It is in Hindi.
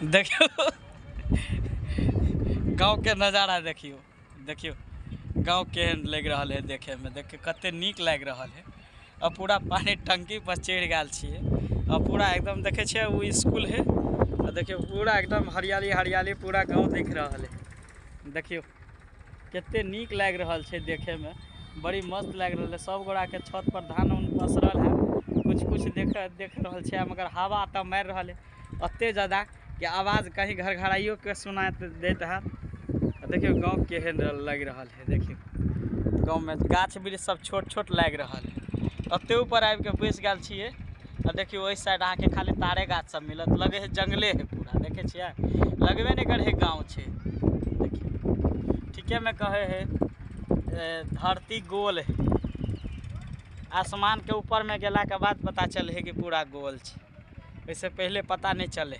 देखियो गाँव के नज़ारा देखियो देखियो गाँव केहन लग रहा है देखे में। देखियो कते नीक लग रहा है। अब पूरा पानी टंकी पर चढ़ गया छे और पूरा एकदम देखे छे वो स्कूल है। और देखियो पूरा एकदम हरियाली हरियाली पूरा गाँव दिख रहा है। देखियो कते नीक लग रहा है देखे में, बड़ी मस्त लग रहा है। सब गोरा के छत पर धान उन पसरल है, कुछ कुछ देख रहा है, मगर हवा तो मार रहा है अत्ते ज़्यादा कि आवाज़ कहीं घर घराइयों के सुना देता है। देखियो गाँव केहन लग रहा है। देखियो गाँव में गाछ वृक्ष सब छोट छोट लग रहा है। अत्ते ऊपर आबि के बैस गल छिए। और देखियो ओहि साइड आके खाली तारे गाछ सब मिलत, लगे है जंगले है पूरा। देखे छिए लगबे नहीं करे है गाँव छे। देखियो ठीके में कहे है धरती गोल है। आसमान के ऊपर में गेला के बाद पता चले है कि पूरा गोल छे, इससे पहले पता नहीं चले।